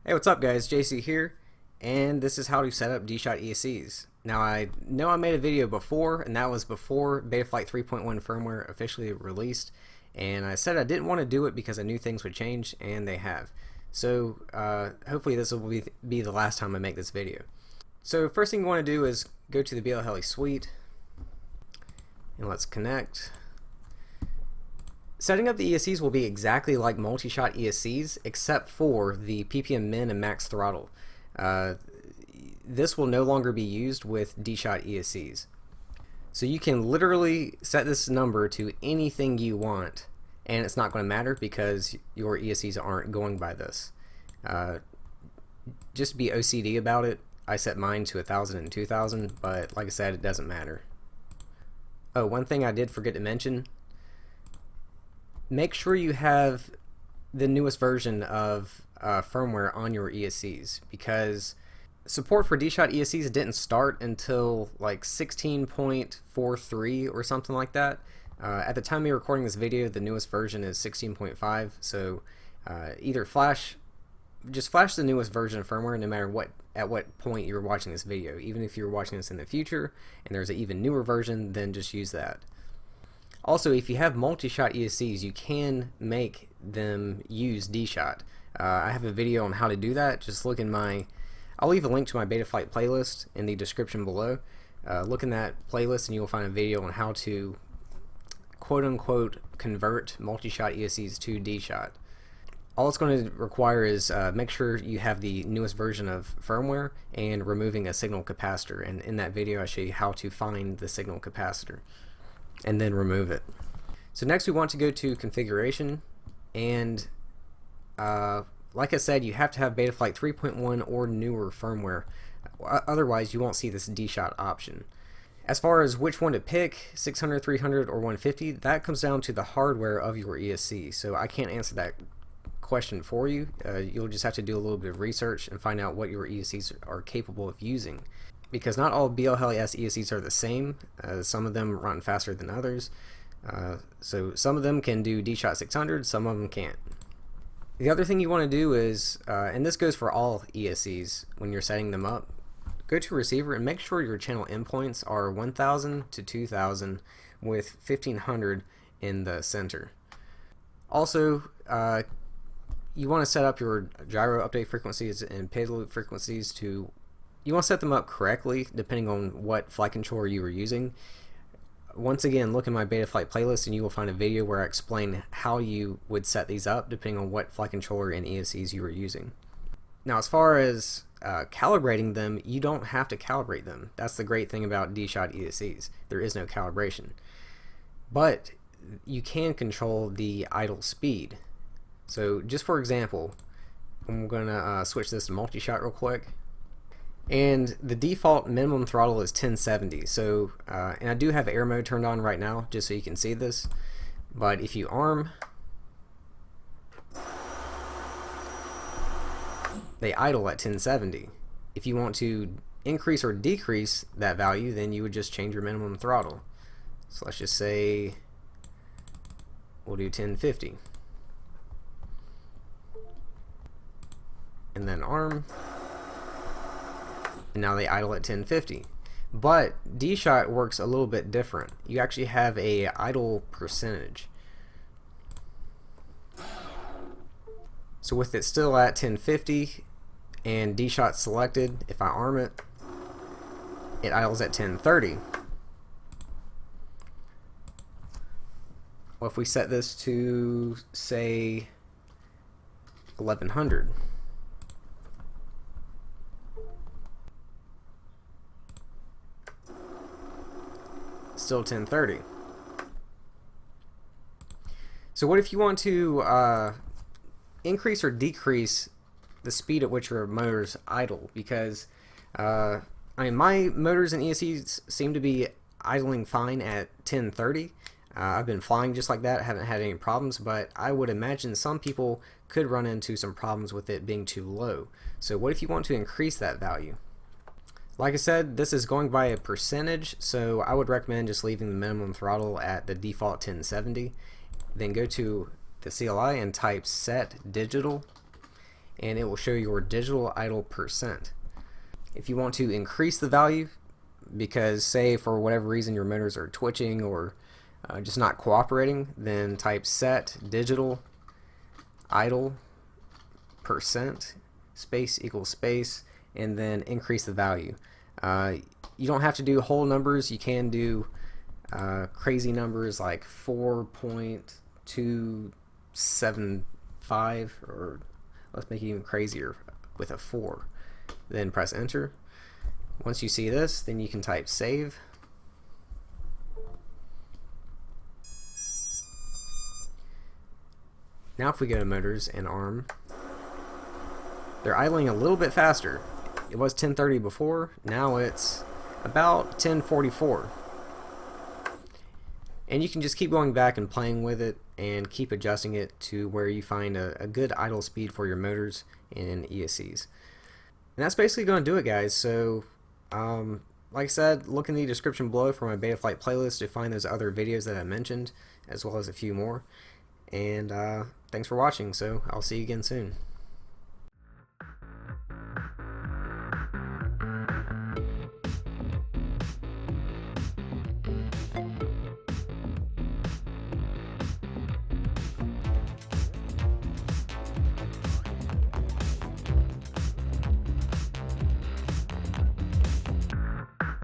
Hey, what's up guys? JC here, and this is how to set up D Shot ESCs. Now I know I made a video before, and that was before Betaflight 3.1 firmware officially released, and I said I didn't want to do it because I knew things would change, and they have. So hopefully this will be the last time I make this video. So first thing you want to do is go to the BLHeli suite, and let's connect. Setting up the ESCs will be exactly like multi-shot ESCs, except for the PPM min and max throttle. This will no longer be used with D Shot ESCs. So you can literally set this number to anything you want, and it's not going to matter because your ESCs aren't going by this. Just be OCD about it. I set mine to 1000 and 2000, but like I said, it doesn't matter. Oh, one thing I did forget to mention. Make sure you have the newest version of firmware on your ESCs, because support for D Shot ESCs didn't start until like 16.43 or something like that. At the time of recording this video, the newest version is 16.5, so either just flash the newest version of firmware no matter at what point you're watching this video. Even if you're watching this in the future and there's an even newer version, then just use that. Also, if you have multi-shot ESCs, you can make them use D Shot. I have a video on how to do that. Just look in I'll leave a link to my Betaflight playlist in the description below. Look in that playlist and you'll find a video on how to quote-unquote convert multi-shot ESCs to D Shot. All it's going to require is make sure you have the newest version of firmware and removing a signal capacitor. And in that video, I show you how to find the signal capacitor and then remove it. So next we want to go to configuration, and like I said, you have to have Betaflight 3.1 or newer firmware, otherwise you won't see this D Shot option. As far as which one to pick, 600, 300, or 150, that comes down to the hardware of your ESC, so I can't answer that question for you. You'll just have to do a little bit of research and find out what your ESCs are capable of using, because not all BLHeli ESCs are the same. Some of them run faster than others. So some of them can do D Shot 600, some of them can't. The other thing you want to do is, and this goes for all ESCs when you're setting them up, go to receiver and make sure your channel endpoints are 1000 to 2000 with 1500 in the center. Also, you want to set up your gyro update frequencies and payload frequencies to You want to set them up correctly depending on what flight controller you are using. Once again, look in my Betaflight playlist and you will find a video where I explain how you would set these up depending on what flight controller and ESCs you are using. Now, as far as calibrating them, you don't have to calibrate them. That's the great thing about D Shot ESCs. There is no calibration. But you can control the idle speed. So just for example, I'm going to switch this to multi-shot real quick. And the default minimum throttle is 1070. So, and I do have air mode turned on right now, just so you can see this. But if you arm, they idle at 1070. If you want to increase or decrease that value, then you would just change your minimum throttle. So let's just say we'll do 1050. And then arm. Now they idle at 1050. But D Shot works a little bit different. You actually have a idle percentage. So with it still at 1050 and D Shot selected, if I arm it, it idles at 1030. Well, if we set this to say 1100, still 1030. So what if you want to increase or decrease the speed at which your motors idle? Because I mean, my motors and ESCs seem to be idling fine at 1030. I've been flying just like that, haven't had any problems, but I would imagine some people could run into some problems with it being too low. So what if you want to increase that value? Like I said, this is going by a percentage, so I would recommend just leaving the minimum throttle at the default 1070. Then go to the CLI and type set digital, and it will show your digital idle percent. If you want to increase the value, because say for whatever reason your motors are twitching or just not cooperating, then type set digital idle percent space equals space and then increase the value. You don't have to do whole numbers. You can do crazy numbers like 4.275, or let's make it even crazier with a 4. Then press enter. Once you see this, then you can type save. Now if we go to motors and arm, they're idling a little bit faster. It was 1030 before, now it's about 1044. And you can just keep going back and playing with it and keep adjusting it to where you find a good idle speed for your motors and ESCs. And that's basically going to do it, guys. So like I said, look in the description below for my Betaflight playlist to find those other videos that I mentioned, as well as a few more. And thanks for watching, so I'll see you again soon.